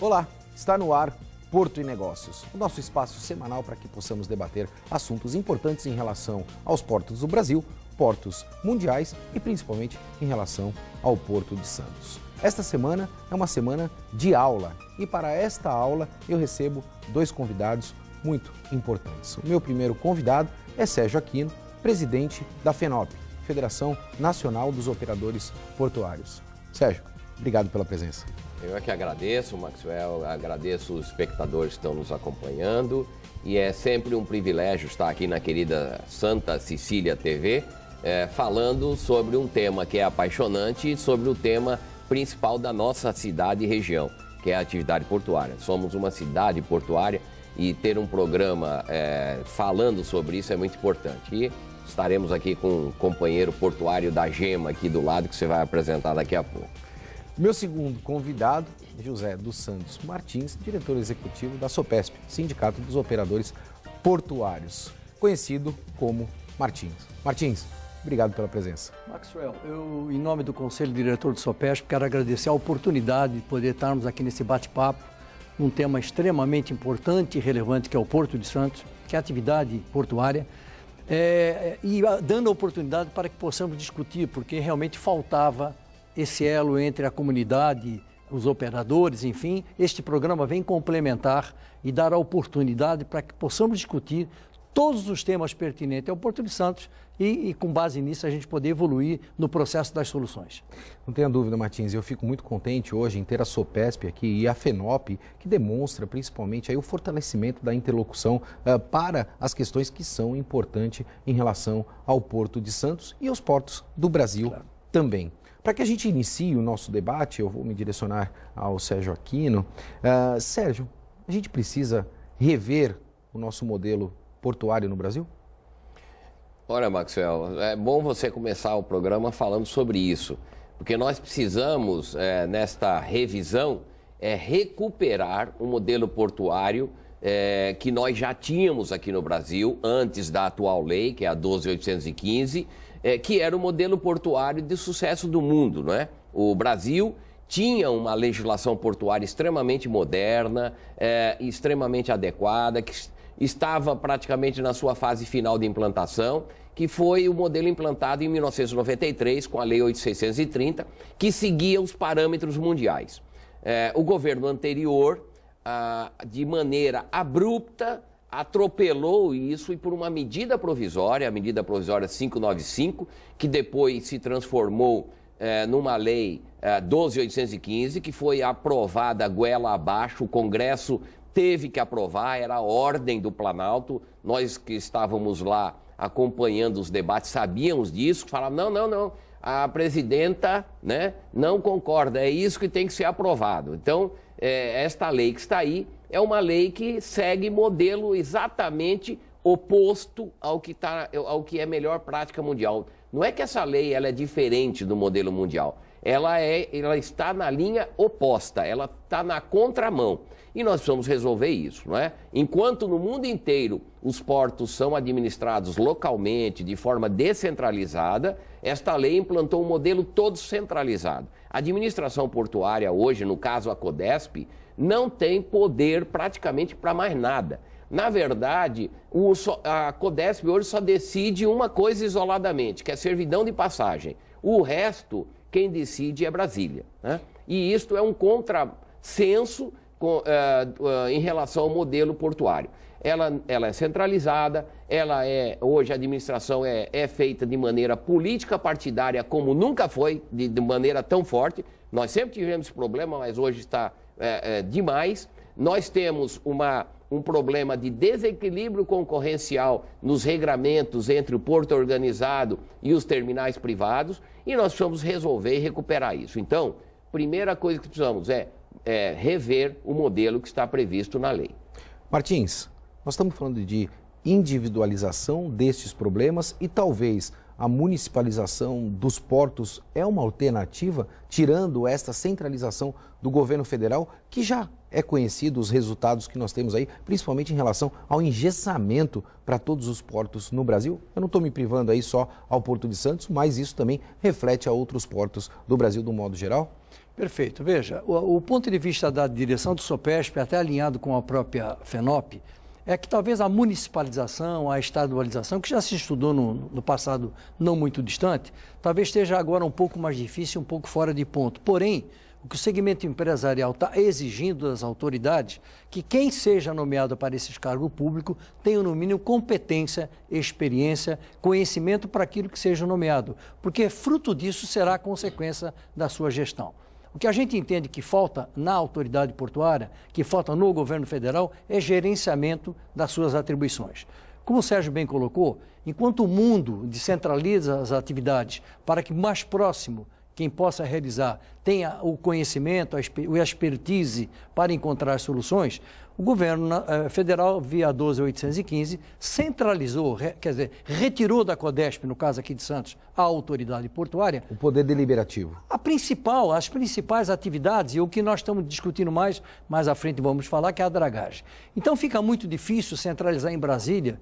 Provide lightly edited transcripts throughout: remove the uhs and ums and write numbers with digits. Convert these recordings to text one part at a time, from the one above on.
Olá, está no ar Porto e Negócios, o nosso espaço semanal para que possamos debater assuntos importantes em relação aos portos do Brasil, portos mundiais e principalmente em relação ao Porto de Santos. Esta semana é uma semana de aula e para esta aula eu recebo dois convidados muito importantes. O meu primeiro convidado é Sérgio Aquino, presidente da FENOP, Federação Nacional dos Operadores Portuários. Sérgio, obrigado pela presença. Eu é que agradeço, Maxwell, agradeço os espectadores que estão nos acompanhando e é sempre um privilégio estar aqui na querida Santa Cecília TV, falando sobre um tema que é apaixonante e sobre o tema principal da nossa cidade e região, que é a atividade portuária. Somos uma cidade portuária e ter um programa falando sobre isso é muito importante. E estaremos aqui com o companheiro portuário da Gema aqui do lado, que você vai apresentar daqui a pouco. Meu segundo convidado, José dos Santos Martins, diretor executivo da SOPESP, Sindicato dos Operadores Portuários, conhecido como Martins. Martins, obrigado pela presença. Maxwell, eu, em nome do Conselho Diretor do SOPESP, quero agradecer a oportunidade de poder estarmos aqui nesse bate-papo, num tema extremamente importante e relevante, que é o Porto de Santos, que é a atividade portuária, e dando a oportunidade para que possamos discutir, porque realmente faltava esse elo entre a comunidade, os operadores, enfim. Este programa vem complementar e dar a oportunidade para que possamos discutir todos os temas pertinentes ao Porto de Santos e com base nisso a gente poder evoluir no processo das soluções. Não tenha dúvida, Martins, eu fico muito contente hoje em ter a SOPESP aqui e a FENOP, que demonstra principalmente aí o fortalecimento da interlocução para as questões que são importantes em relação ao Porto de Santos e aos portos do Brasil também. Para que a gente inicie o nosso debate, eu vou me direcionar ao Sérgio Aquino. Sérgio, a gente precisa rever o nosso modelo portuário no Brasil? Olha, Maxwell, é bom você começar o programa falando sobre isso, porque nós precisamos, nesta revisão, recuperar o modelo portuário que nós já tínhamos aqui no Brasil, antes da atual lei, que é a 12.815, que era o modelo portuário de sucesso do mundo, não é? O Brasil tinha uma legislação portuária extremamente moderna, extremamente adequada, que estava praticamente na sua fase final de implantação, que foi o modelo implantado em 1993 com a Lei 8.630, que seguia os parâmetros mundiais. O governo anterior, de maneira abrupta, atropelou isso e por uma medida provisória, a medida provisória 595, que depois se transformou numa lei 12.815, que foi aprovada goela abaixo, o Congresso teve que aprovar, era a ordem do Planalto, nós que estávamos lá acompanhando os debates sabíamos disso, falavam, não, a presidenta, né, não concorda, é isso que tem que ser aprovado. Então, esta lei que está aí é uma lei que segue modelo exatamente oposto ao que é melhor prática mundial. Não é que essa lei ela é diferente do modelo mundial, ela está na linha oposta, ela está na contramão. E nós precisamos resolver isso, não é? Enquanto no mundo inteiro os portos são administrados localmente, de forma descentralizada, esta lei implantou um modelo todo centralizado. A administração portuária hoje, no caso a CODESP, não tem poder praticamente para mais nada. Na verdade, a CODESP hoje só decide uma coisa isoladamente, que é servidão de passagem. O resto, quem decide é Brasília, né? E isto é um contrassenso em relação ao modelo portuário. Ela é centralizada, hoje a administração é feita de maneira política partidária como nunca foi, de maneira tão forte. Nós sempre tivemos esse problema, mas hoje está demais. Nós temos um problema de desequilíbrio concorrencial nos regramentos entre o porto organizado e os terminais privados e nós precisamos resolver e recuperar isso. Então, primeira coisa que precisamos é rever o modelo que está previsto na lei. Martins, nós estamos falando de individualização destes problemas e talvez a municipalização dos portos é uma alternativa, tirando esta centralização do governo federal, que já é conhecido os resultados que nós temos aí, principalmente em relação ao engessamento para todos os portos no Brasil. Eu não estou me privando aí só ao Porto de Santos, mas isso também reflete a outros portos do Brasil do modo geral. Perfeito. Veja, o ponto de vista da direção do SOPESP, até alinhado com a própria FENOP, é que talvez a municipalização, a estadualização, que já se estudou no passado não muito distante, talvez esteja agora um pouco mais difícil, um pouco fora de ponto. Porém, o que o segmento empresarial está exigindo das autoridades, que quem seja nomeado para esses cargos públicos tenha, no mínimo, competência, experiência, conhecimento para aquilo que seja nomeado, porque fruto disso será a consequência da sua gestão. O que a gente entende que falta na autoridade portuária, que falta no governo federal, é gerenciamento das suas atribuições. Como o Sérgio bem colocou, enquanto o mundo descentraliza as atividades para que mais próximo quem possa realizar tenha o conhecimento, a expertise para encontrar soluções, o governo federal, via 12.815, centralizou, quer dizer, retirou da CODESP, no caso aqui de Santos, a autoridade portuária. O poder deliberativo. As principais atividades, e o que nós estamos discutindo mais à frente vamos falar, que é a dragagem. Então fica muito difícil centralizar em Brasília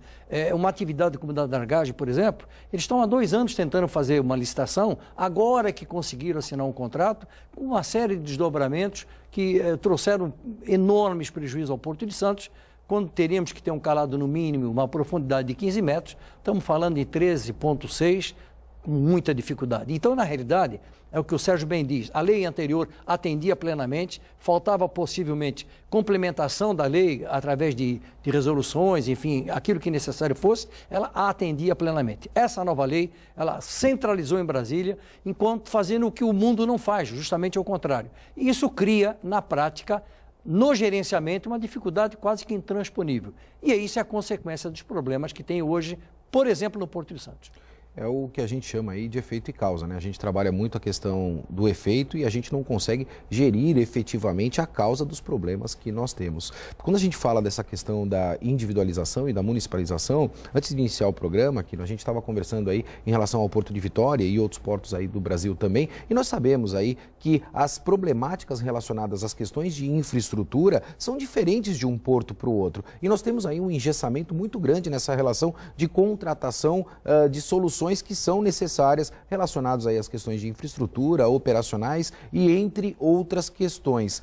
uma atividade como a da dragagem, por exemplo. Eles estão há 2 anos tentando fazer uma licitação, agora que conseguiram assinar um contrato, com uma série de desdobramentos que trouxeram enormes prejuízos ao Porto de Santos, quando teríamos que ter um calado no mínimo, uma profundidade de 15 metros, estamos falando de 13,6, com muita dificuldade. Então, na realidade, é o que o Sérgio bem diz, a lei anterior atendia plenamente, faltava possivelmente complementação da lei através de resoluções, enfim, aquilo que necessário fosse, ela a atendia plenamente. Essa nova lei, ela centralizou em Brasília, enquanto fazendo o que o mundo não faz, justamente ao contrário. E isso cria, na prática, no gerenciamento, uma dificuldade quase que intransponível. E isso é a consequência dos problemas que tem hoje, por exemplo, no Porto de Santos. É o que a gente chama aí de efeito e causa, né? A gente trabalha muito a questão do efeito e a gente não consegue gerir efetivamente a causa dos problemas que nós temos. Quando a gente fala dessa questão da individualização e da municipalização, antes de iniciar o programa, aqui, a gente estava conversando aí em relação ao Porto de Vitória e outros portos aí do Brasil também, e nós sabemos aí que as problemáticas relacionadas às questões de infraestrutura são diferentes de um porto para o outro. E nós temos aí um engessamento muito grande nessa relação de contratação de soluções que são necessárias relacionadas aí às questões de infraestrutura, operacionais e entre outras questões.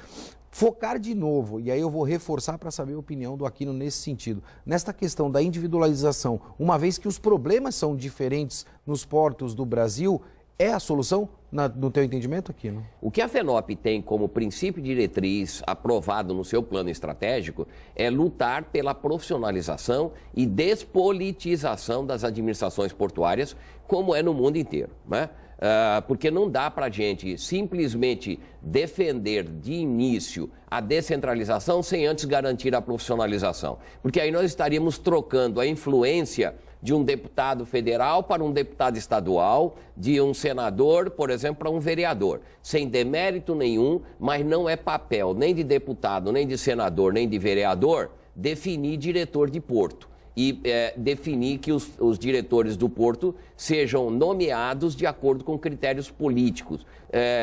Focar de novo, e aí eu vou reforçar para saber a opinião do Aquino nesse sentido, nesta questão da individualização, uma vez que os problemas são diferentes nos portos do Brasil, é a solução, no teu entendimento, Aquino? O que a FENOP tem como princípio diretriz aprovado no seu plano estratégico é lutar pela profissionalização e despolitização das administrações portuárias, como é no mundo inteiro, né? Porque não dá para a gente simplesmente defender de início a descentralização sem antes garantir a profissionalização. Porque aí nós estaríamos trocando a influência de um deputado federal para um deputado estadual, de um senador, por exemplo, para um vereador, sem demérito nenhum, mas não é papel nem de deputado, nem de senador, nem de vereador definir diretor de porto e definir que os diretores do porto sejam nomeados de acordo com critérios políticos.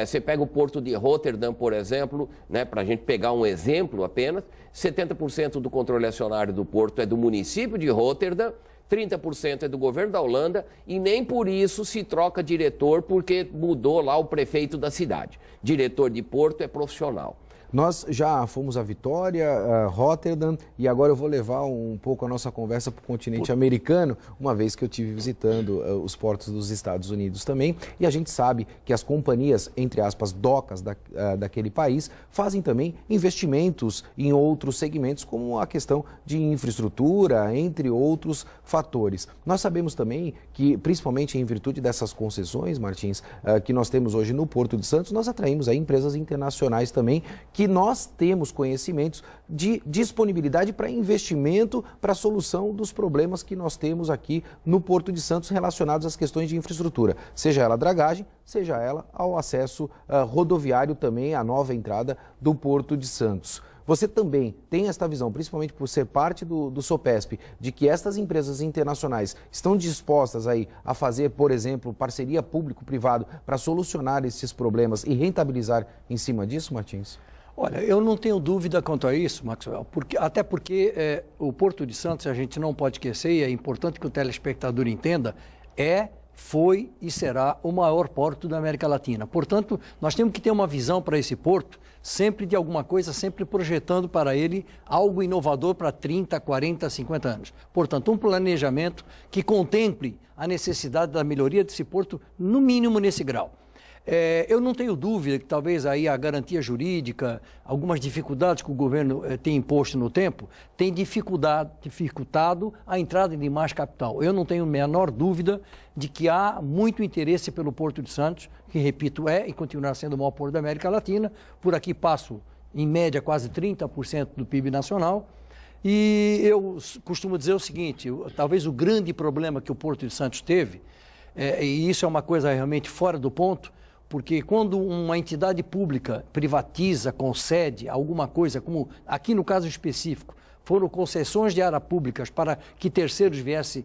Você pega o porto de Rotterdam, por exemplo, né, para a gente pegar um exemplo apenas, 70% do controle acionário do porto é do município de Rotterdam, 30% é do governo da Holanda e nem por isso se troca diretor porque mudou lá o prefeito da cidade. Diretor de porto é profissional. Nós já fomos a Vitória, Rotterdam, e agora eu vou levar um pouco a nossa conversa para o continente americano, uma vez que eu estive visitando os portos dos Estados Unidos também, e a gente sabe que as companhias, entre aspas, docas daquele país, fazem também investimentos em outros segmentos, como a questão de infraestrutura, entre outros fatores. Nós sabemos também que, principalmente em virtude dessas concessões, Martins, que nós temos hoje no Porto de Santos, nós atraímos aí empresas internacionais também, que nós temos conhecimentos de disponibilidade para investimento, para a solução dos problemas que nós temos aqui no Porto de Santos relacionados às questões de infraestrutura, seja ela a dragagem, seja ela ao acesso rodoviário também, a nova entrada do Porto de Santos. Você também tem esta visão, principalmente por ser parte do SOPESP, de que estas empresas internacionais estão dispostas aí a fazer, por exemplo, parceria público-privado para solucionar esses problemas e rentabilizar em cima disso, Martins? Olha, eu não tenho dúvida quanto a isso, Maxwell, até porque o Porto de Santos, a gente não pode esquecer, e é importante que o telespectador entenda, é foi e será o maior porto da América Latina. Portanto, nós temos que ter uma visão para esse porto, sempre de alguma coisa, sempre projetando para ele algo inovador para 30, 40, 50 anos. Portanto, um planejamento que contemple a necessidade da melhoria desse porto, no mínimo nesse grau. Eu não tenho dúvida que talvez aí a garantia jurídica, algumas dificuldades que o governo tem imposto no tempo, tem dificultado a entrada de mais capital. Eu não tenho a menor dúvida de que há muito interesse pelo Porto de Santos, que, repito, é e continuará sendo o maior porto da América Latina. Por aqui passo, em média, quase 30% do PIB nacional. E eu costumo dizer o seguinte, talvez o grande problema que o Porto de Santos teve, e isso é uma coisa realmente fora do ponto, porque quando uma entidade pública privatiza, concede alguma coisa, como aqui no caso específico, foram concessões de áreas públicas para que terceiros viessem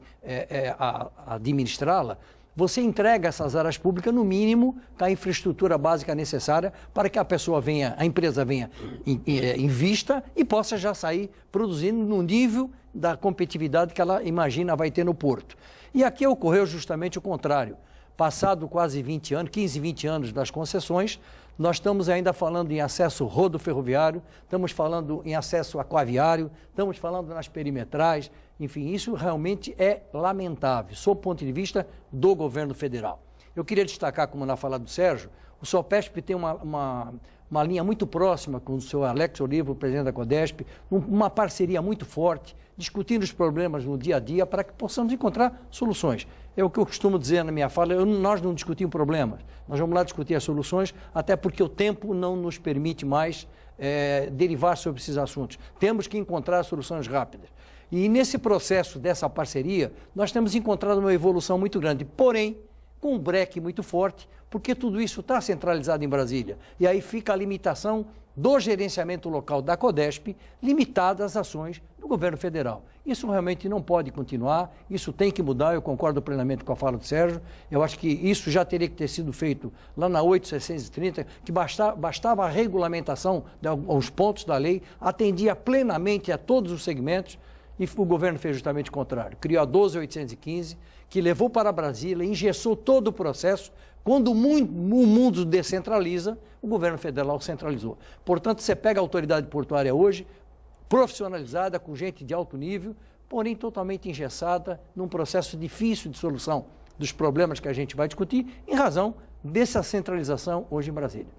a administrá-la, você entrega essas áreas públicas, no mínimo, com a infraestrutura básica necessária para que a empresa venha, invista e possa já sair produzindo no nível da competitividade que ela imagina vai ter no porto. E aqui ocorreu justamente o contrário. Passado quase 20 anos, 15, 20 anos das concessões, nós estamos ainda falando em acesso rodoferroviário, estamos falando em acesso aquaviário, estamos falando nas perimetrais, enfim, isso realmente é lamentável, sob o ponto de vista do governo federal. Eu queria destacar, como na fala do Sérgio, o Sopesp tem uma linha muito próxima com o senhor Alex Oliva, o presidente da CODESP, uma parceria muito forte, discutindo os problemas no dia a dia para que possamos encontrar soluções. É o que eu costumo dizer na minha fala, nós não discutimos problemas, nós vamos lá discutir as soluções, até porque o tempo não nos permite mais derivar sobre esses assuntos. Temos que encontrar soluções rápidas. E nesse processo dessa parceria, nós temos encontrado uma evolução muito grande, porém, com um breque muito forte, porque tudo isso está centralizado em Brasília. E aí fica a limitação do gerenciamento local da CODESP, limitada às ações do governo federal. Isso realmente não pode continuar, isso tem que mudar, eu concordo plenamente com a fala do Sérgio, eu acho que isso já teria que ter sido feito lá na 8.630, que bastava a regulamentação de alguns pontos da lei, atendia plenamente a todos os segmentos, e o governo fez justamente o contrário, criou a 12.815, que levou para Brasília, engessou todo o processo. Quando o mundo descentraliza, o governo federal centralizou. Portanto, você pega a autoridade portuária hoje, profissionalizada, com gente de alto nível, porém totalmente engessada, num processo difícil de solução dos problemas que a gente vai discutir, em razão dessa centralização hoje em Brasília.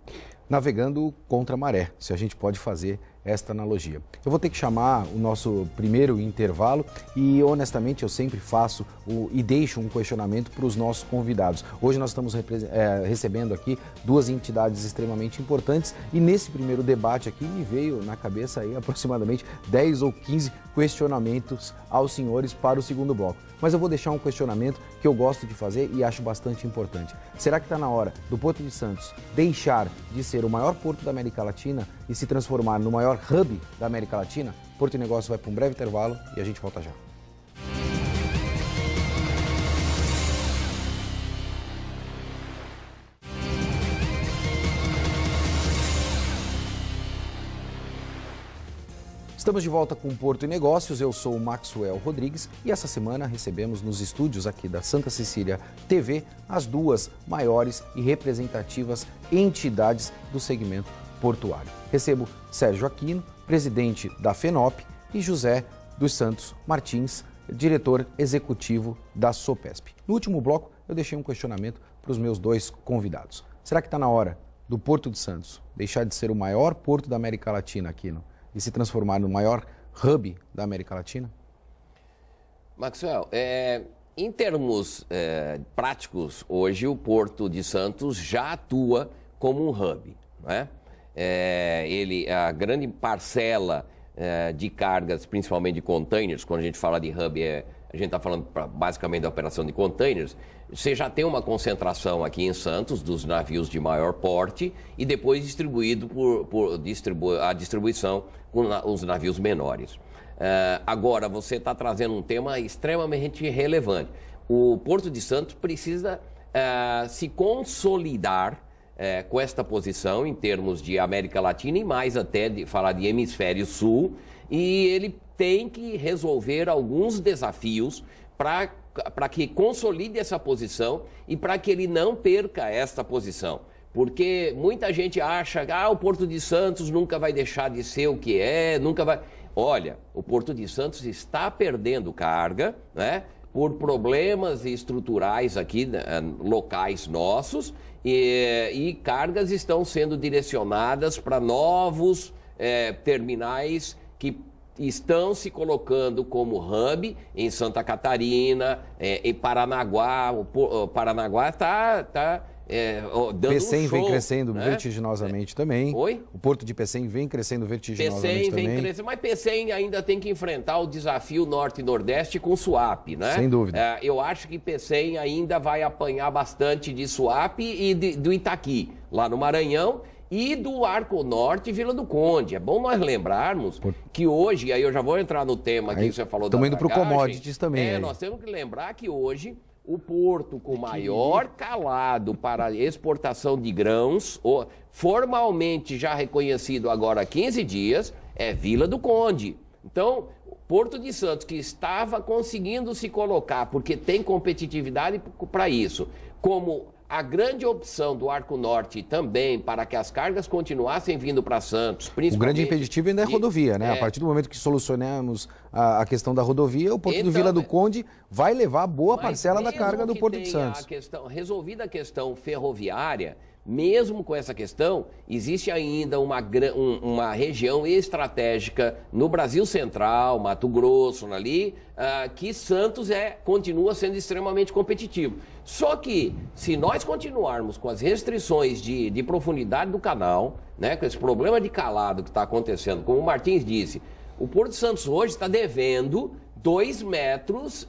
Navegando contra a maré, se a gente pode fazer esta analogia. Eu vou ter que chamar o nosso primeiro intervalo e, honestamente, eu sempre faço e deixo um questionamento para os nossos convidados. Hoje nós estamos recebendo aqui duas entidades extremamente importantes e nesse primeiro debate aqui me veio na cabeça aí aproximadamente 10 ou 15 questionamentos aos senhores para o segundo bloco. Mas eu vou deixar um questionamento que eu gosto de fazer e acho bastante importante. Será que está na hora do Porto de Santos deixar de ser o maior porto da América Latina e se transformar no maior hub da América Latina? Porto e Negócio vai para um breve intervalo e a gente volta já. Estamos de volta com Porto e Negócios, eu sou o Maxwell Rodrigues e essa semana recebemos nos estúdios aqui da Santa Cecília TV as duas maiores e representativas entidades do segmento portuário. Recebo Sérgio Aquino, presidente da FENOP, e José dos Santos Martins, diretor executivo da Sopesp. No último bloco eu deixei um questionamento para os meus dois convidados. Será que está na hora do Porto de Santos deixar de ser o maior porto da América Latina, Aquino, e se transformar no maior hub da América Latina? Maxwell, em termos práticos, hoje o Porto de Santos já atua como um hub, não é? A grande parcela de cargas, principalmente de containers, quando a gente fala de hub, a gente está falando basicamente da operação de containers, você já tem uma concentração aqui em Santos dos navios de maior porte e depois distribuído a distribuição com os navios menores. Agora, você está trazendo um tema extremamente relevante. O Porto de Santos precisa se consolidar com esta posição em termos de América Latina e mais até de falar de Hemisfério Sul e ele tem que resolver alguns desafios para que consolide essa posição e para que ele não perca esta posição. Porque muita gente acha que o Porto de Santos nunca vai deixar de ser o que é, nunca vai... Olha, o Porto de Santos está perdendo carga, né, por problemas estruturais aqui, locais nossos, e cargas estão sendo direcionadas para novos terminais que estão se colocando como hub em Santa Catarina, em Paranaguá. O Paranaguá está dando Pecém um show, vem crescendo, né, vertiginosamente também. Oi? O Porto de Pecém vem crescendo vertiginosamente Pecém também. vem crescendo, mas Pecém ainda tem que enfrentar o desafio Norte e Nordeste com Suape, né? Sem dúvida. Eu acho que Pecém ainda vai apanhar bastante de Suape e do Itaqui, lá no Maranhão, e do Arco Norte e Vila do Conde. É bom nós lembrarmos que hoje, aí eu já vou entrar no tema aqui que você falou da dragagem. Estamos indo para o commodities também. Nós temos que lembrar que hoje o porto com maior calado para exportação de grãos, formalmente já reconhecido agora há 15 dias, é Vila do Conde. Então, Porto de Santos, que estava conseguindo se colocar, porque tem competitividade para isso, como a grande opção do Arco Norte também, para que as cargas continuassem vindo para Santos, principalmente... O grande impeditivo ainda é a rodovia, né? A partir do momento que solucionamos a questão da rodovia, o Porto do Vila do Conde vai levar boa parcela da carga do Porto de Santos. Resolvida a questão ferroviária, mesmo com essa questão, existe ainda uma região estratégica no Brasil Central, Mato Grosso, ali, que Santos continua sendo extremamente competitivo. Só que, se nós continuarmos com as restrições de profundidade do canal, né, com esse problema de calado que está acontecendo, como o Martins disse, o Porto de Santos hoje está devendo 2 metros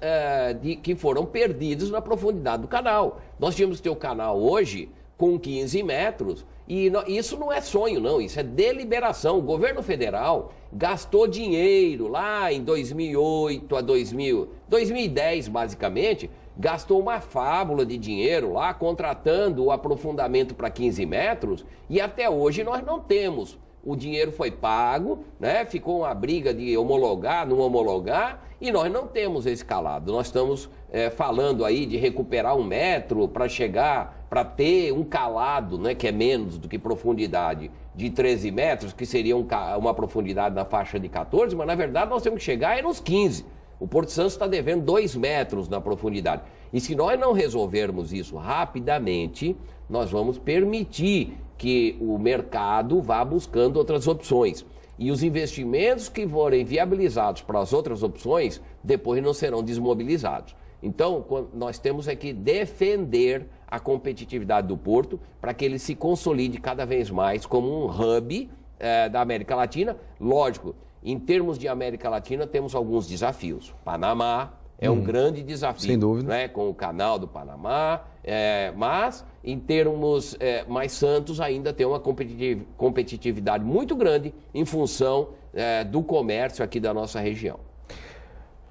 que foram perdidos na profundidade do canal. Nós tínhamos que ter o canal hoje com 15 metros, e isso não é sonho, não, isso é deliberação. O governo federal gastou dinheiro lá em 2008 a 2010, basicamente, gastou uma fábula de dinheiro lá, contratando o aprofundamento para 15 metros, e até hoje nós não temos. O dinheiro foi pago, né? Ficou uma briga de homologar, não homologar, e nós não temos esse calado. Nós estamos falando aí de recuperar 1 metro para chegar, para ter um calado, né, que é menos do que profundidade de 13 metros, que seria uma profundidade na faixa de 14, mas na verdade nós temos que chegar nos 15. O Porto Santos está devendo 2 metros na profundidade. E se nós não resolvermos isso rapidamente, nós vamos permitir que o mercado vá buscando outras opções. E os investimentos que forem viabilizados para as outras opções, depois não serão desmobilizados. Então, nós temos que defender a competitividade do Porto para que ele se consolide cada vez mais como um hub da América Latina. Lógico, em termos de América Latina, temos alguns desafios. Panamá é um grande desafio, sem dúvida, né, com o canal do Panamá, mas em termos mais Santos ainda tem uma competitividade muito grande em função do comércio aqui da nossa região.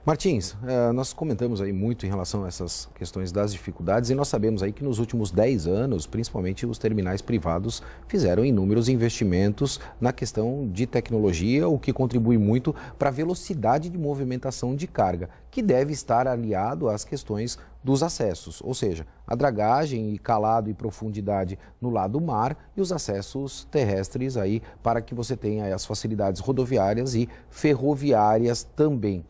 Martins, nós comentamos aí muito em relação a essas questões das dificuldades e nós sabemos aí que nos últimos 10 anos, principalmente os terminais privados fizeram inúmeros investimentos na questão de tecnologia, o que contribui muito para a velocidade de movimentação de carga, que deve estar aliado às questões dos acessos, ou seja, a dragagem e calado e profundidade no lado do mar e os acessos terrestres aí para que você tenha as facilidades rodoviárias e ferroviárias também.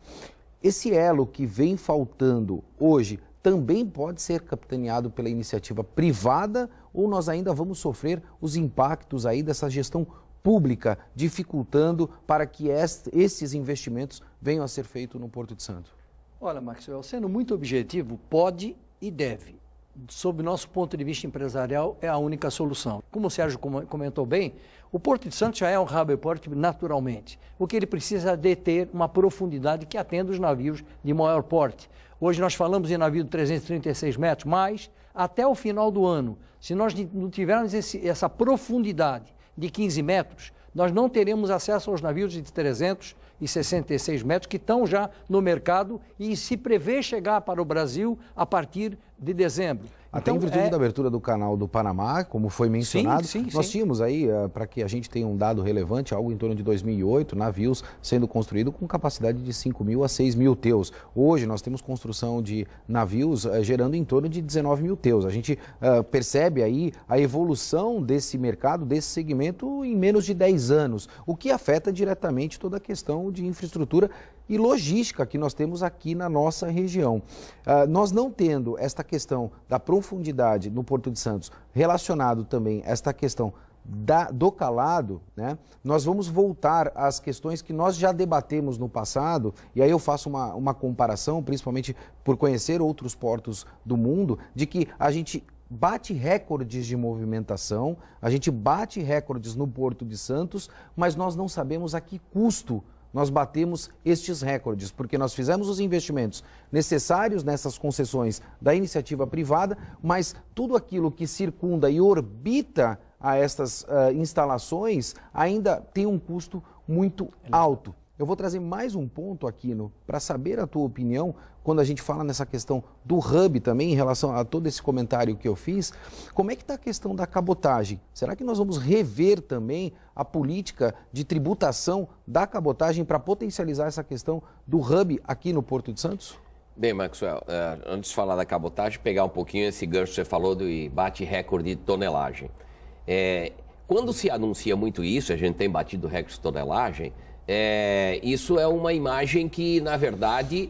Esse elo que vem faltando hoje também pode ser capitaneado pela iniciativa privada ou nós ainda vamos sofrer os impactos aí dessa gestão pública, dificultando para que esses investimentos venham a ser feitos no Porto de Santos? Olha, Maxwell, sendo muito objetivo, pode e deve. Sob o nosso ponto de vista empresarial, é a única solução. Como o Sérgio comentou bem, o Porto de Santos já é um hub port naturalmente. O que ele precisa é ter uma profundidade que atenda os navios de maior porte. Hoje nós falamos em navio de 336 metros, mas até o final do ano, se nós não tivermos essa profundidade de 15 metros, nós não teremos acesso aos navios de 366 metros que estão já no mercado e se prevê chegar para o Brasil a partir de dezembro. Até em virtude da abertura do canal do Panamá, como foi mencionado, nós tínhamos aí, para que a gente tenha um dado relevante, algo em torno de 2008, navios sendo construídos com capacidade de 5.000 a 6.000 teus. Hoje nós temos construção de navios gerando em torno de 19.000 teus. A gente percebe aí a evolução desse mercado, desse segmento em menos de 10 anos, o que afeta diretamente toda a questão de infraestrutura e logística que nós temos aqui na nossa região. Nós não tendo esta questão da profundidade no Porto de Santos, relacionado também a esta questão do calado, né, nós vamos voltar às questões que nós já debatemos no passado, e aí eu faço uma comparação, principalmente por conhecer outros portos do mundo, de que a gente bate recordes de movimentação, a gente bate recordes no Porto de Santos, mas nós não sabemos a que custo nós batemos estes recordes, porque nós fizemos os investimentos necessários nessas concessões da iniciativa privada, mas tudo aquilo que circunda e orbita a estas instalações ainda tem um custo muito alto. Eu vou trazer mais um ponto, Aquino, para saber a tua opinião, quando a gente fala nessa questão do hub também, em relação a todo esse comentário que eu fiz. Como é que está a questão da cabotagem? Será que nós vamos rever também a política de tributação da cabotagem para potencializar essa questão do hub aqui no Porto de Santos? Bem, Maxwell, antes de falar da cabotagem, pegar um pouquinho esse gancho que você falou do bate recorde de tonelagem. Quando se anuncia muito isso, a gente tem batido recorde de tonelagem, isso é uma imagem que, na verdade,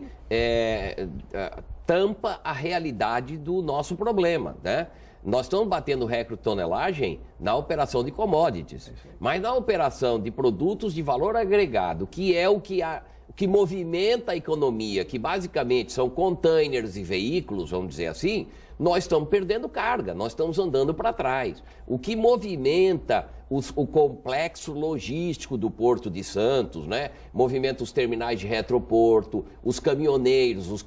tampa a realidade do nosso problema, né? Nós estamos batendo recorde de tonelagem na operação de commodities, mas na operação de produtos de valor agregado, que é o que movimenta a economia, que basicamente são containers e veículos, vamos dizer assim, nós estamos perdendo carga, nós estamos andando para trás. O que movimenta o complexo logístico do Porto de Santos, né? Movimenta os terminais de retroporto, os caminhoneiros,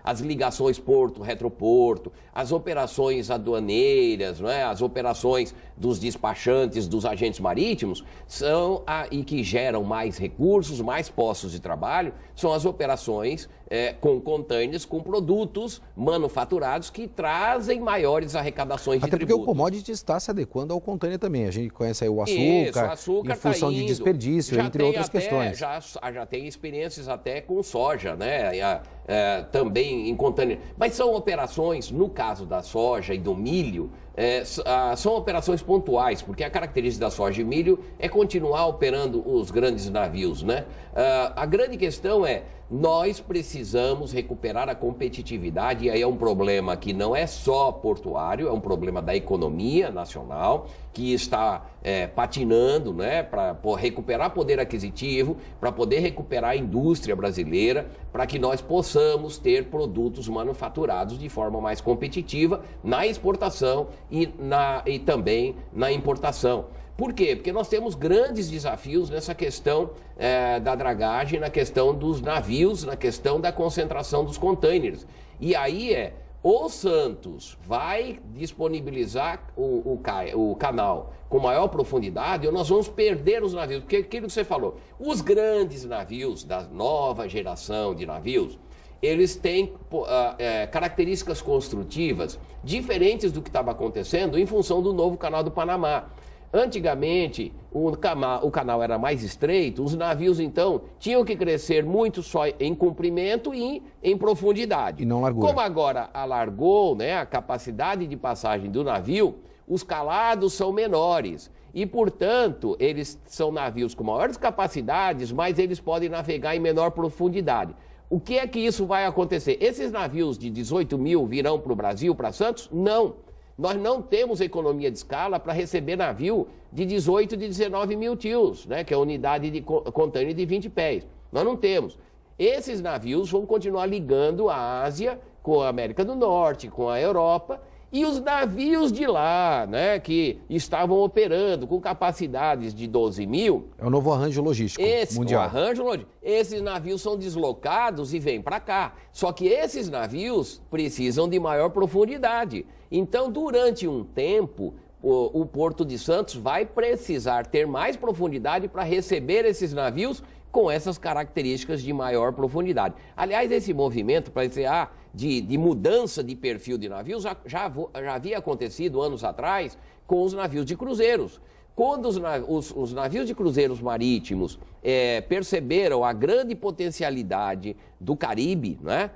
as ligações porto-retroporto, as operações aduaneiras, né? As operações dos despachantes, dos agentes marítimos, e que geram mais recursos, mais postos de trabalho, são as operações com containers, com produtos manufaturados que trazem maiores arrecadações de tributos. Até porque o commodity está se adequando ao container também. A gente conhece aí o açúcar, em função de desperdício, entre outras questões. Já tem experiências até com soja, né? Também em container. Mas são operações, no caso da soja e do milho, são operações pontuais, porque a característica da soja e milho é continuar operando os grandes navios, né? A grande questão nós precisamos recuperar a competitividade, e aí é um problema que não é só portuário, é um problema da economia nacional, que está patinando, né, para recuperar poder aquisitivo, para poder recuperar a indústria brasileira, para que nós possamos ter produtos manufaturados de forma mais competitiva na exportação e também na importação. Por quê? Porque nós temos grandes desafios nessa questão da dragagem, na questão dos navios, na questão da concentração dos containers. E aí o Santos vai disponibilizar o canal com maior profundidade, ou nós vamos perder os navios. Porque aquilo que você falou, os grandes navios da nova geração de navios, eles têm características construtivas diferentes do que estava acontecendo em função do novo canal do Panamá. Antigamente, o canal era mais estreito, os navios, então, tinham que crescer muito só em comprimento e em profundidade. E não largura. Como agora alargou, né, a capacidade de passagem do navio, os calados são menores. E, portanto, eles são navios com maiores capacidades, mas eles podem navegar em menor profundidade. O que é que isso vai acontecer? Esses navios de 18 mil virão para o Brasil, para Santos? Não. Nós não temos economia de escala para receber navio de 18, de 19 mil TEUs, né, que é a unidade de container de 20 pés. Nós não temos. Esses navios vão continuar ligando a Ásia com a América do Norte, com a Europa, e os navios de lá, né, que estavam operando com capacidades de 12 mil... É o novo arranjo logístico mundial. O arranjo logístico. Esses navios são deslocados e vêm para cá. Só que esses navios precisam de maior profundidade. Então, durante um tempo, o Porto de Santos vai precisar ter mais profundidade para receber esses navios com essas características de maior profundidade. Aliás, esse movimento, para dizer, de mudança de perfil de navios, já havia acontecido anos atrás com os navios de cruzeiros. Quando os navios de cruzeiros marítimos perceberam a grande potencialidade do Caribe, né,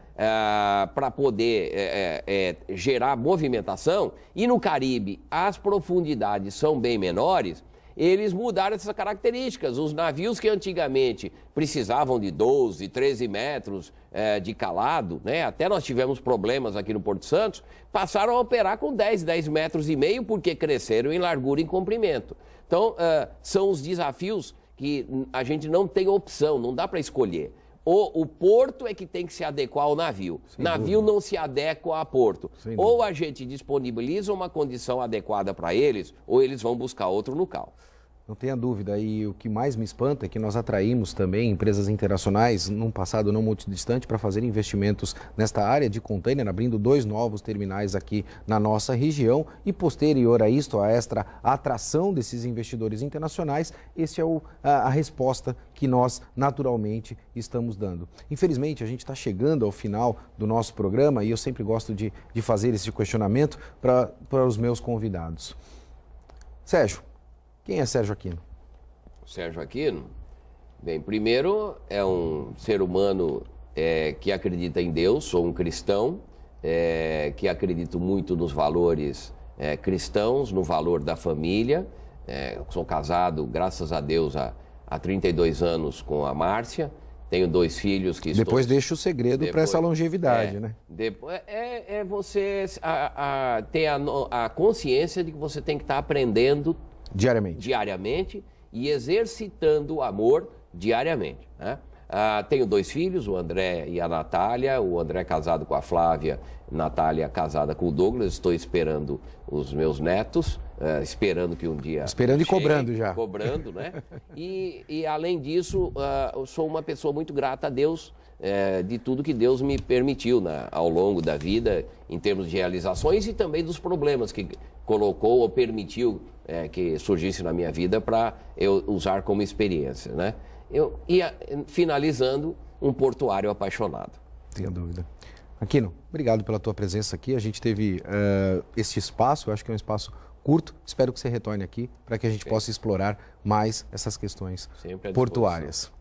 para poder gerar movimentação, e no Caribe as profundidades são bem menores, eles mudaram essas características. Os navios que antigamente precisavam de 12, 13 metros de calado, né? Até nós tivemos problemas aqui no Porto Santos, passaram a operar com 10 metros e meio, porque cresceram em largura e em comprimento. Então, são os desafios que a gente não tem opção, não dá para escolher. O porto é que tem que se adequar ao navio. Navio não se adequa a porto. Ou a gente disponibiliza uma condição adequada para eles, ou eles vão buscar outro local. Não tenha dúvida, e o que mais me espanta é que nós atraímos também empresas internacionais num passado não muito distante para fazer investimentos nesta área de container, abrindo 2 novos terminais aqui na nossa região, e posterior a isto, a esta atração desses investidores internacionais, essa é a resposta que nós naturalmente estamos dando. Infelizmente, a gente está chegando ao final do nosso programa e eu sempre gosto de fazer esse questionamento para os meus convidados. Sérgio, quem é Sérgio Aquino? Sérgio Aquino? Bem, primeiro é um ser humano que acredita em Deus, sou um cristão, que acredito muito nos valores cristãos, no valor da família. Sou casado, graças a Deus, há 32 anos com a Márcia. Tenho 2 filhos que Depois deixa o segredo para essa longevidade, né? Depois, você ter a consciência de que você tem que estar aprendendo diariamente e exercitando o amor diariamente, né? Tenho 2 filhos, o André e a Natália. O André casado com a Flávia, Natália casada com o Douglas. Estou esperando os meus netos, esperando que um dia... Esperando e cobrando já. Cobrando, né? E além disso, eu sou uma pessoa muito grata a Deus, de tudo que Deus me permitiu ao longo da vida, em termos de realizações e também dos problemas que colocou ou permitiu que surgisse na minha vida para eu usar como experiência, né? Eu ia finalizando, um portuário apaixonado. Sem dúvida. Aquino, obrigado pela tua presença aqui. A gente teve este espaço, eu acho que é um espaço curto. Espero que você retorne aqui para que a gente possa explorar mais essas questões portuárias.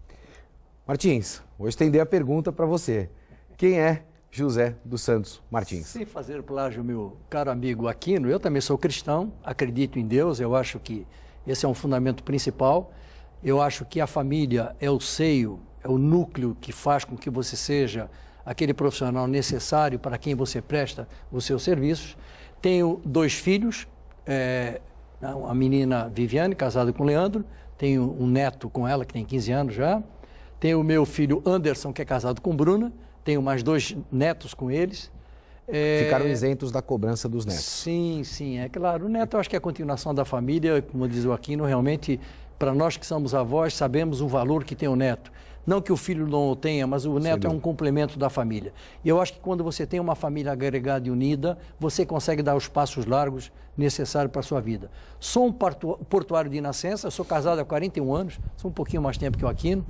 Martins, vou estender a pergunta para você. Quem é José dos Santos Martins? Sem fazer plágio, meu caro amigo Aquino, eu também sou cristão, acredito em Deus, eu acho que esse é um fundamento principal. Eu acho que a família é o seio, é o núcleo que faz com que você seja aquele profissional necessário para quem você presta os seus serviços. Tenho 2 filhos, a menina Viviane, casada com o Leandro, tenho um neto com ela, que tem 15 anos já. Tenho o meu filho Anderson, que é casado com Bruna. Tenho mais 2 netos com eles. Ficaram isentos da cobrança dos netos. Sim, é claro. O neto eu acho que é a continuação da família, como diz o Aquino, realmente, para nós que somos avós, sabemos o valor que tem o neto. Não que o filho não o tenha, mas o neto é um complemento da família. E eu acho que quando você tem uma família agregada e unida, você consegue dar os passos largos necessários para a sua vida. Sou um portuário de nascença, sou casado há 41 anos, sou um pouquinho mais tempo que o Aquino.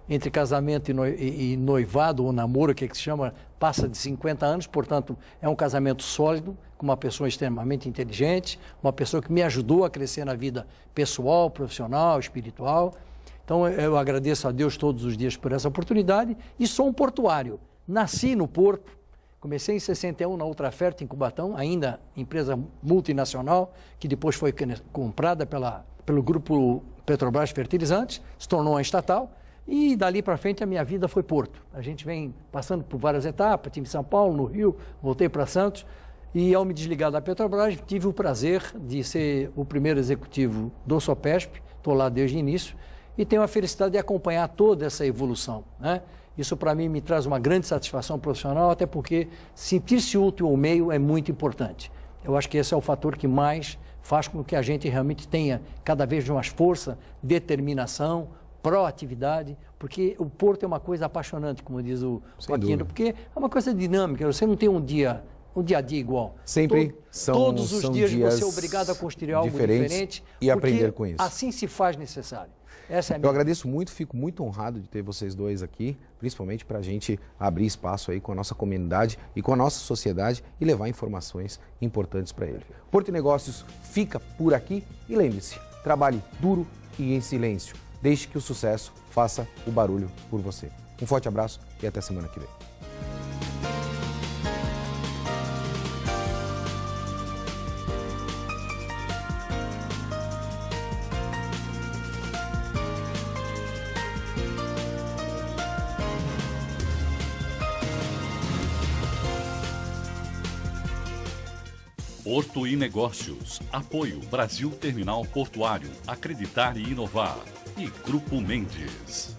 Entre casamento e noivado, ou namoro, que se chama, passa de 50 anos, portanto, é um casamento sólido, com uma pessoa extremamente inteligente, uma pessoa que me ajudou a crescer na vida pessoal, profissional, espiritual. Então, eu agradeço a Deus todos os dias por essa oportunidade e sou um portuário. Nasci no Porto, comecei em 61 na Ultraferta, em Cubatão, ainda empresa multinacional, que depois foi comprada pelo grupo Petrobras Fertilizantes, se tornou uma estatal. E dali para frente a minha vida foi Porto. A gente vem passando por várias etapas, estive em São Paulo, no Rio, voltei para Santos. E ao me desligar da Petrobras, tive o prazer de ser o primeiro executivo do Sopesp, estou lá desde o início, e tenho a felicidade de acompanhar toda essa evolução, né? Isso para mim me traz uma grande satisfação profissional, até porque sentir-se útil ao meio é muito importante. Eu acho que esse é o fator que mais faz com que a gente realmente tenha cada vez mais força, determinação, proatividade, porque o Porto é uma coisa apaixonante, como diz o Aquino, porque é uma coisa dinâmica, você não tem um dia o dia a dia igual. Sempre todos os são dias dias você é obrigado a construir algo diferentes diferente e aprender com isso. Assim se faz necessário. Essa é a minha... Eu agradeço muito, fico muito honrado de ter vocês dois aqui, principalmente para a gente abrir espaço aí com a nossa comunidade e com a nossa sociedade e levar informações importantes para ele. Porto e Negócios fica por aqui e lembre-se, trabalhe duro e em silêncio. Deixe que o sucesso faça o barulho por você. Um forte abraço e até semana que vem. Porto e Negócios. Apoio Brasil Terminal Portuário. Acreditar e inovar. E Grupo Mendes.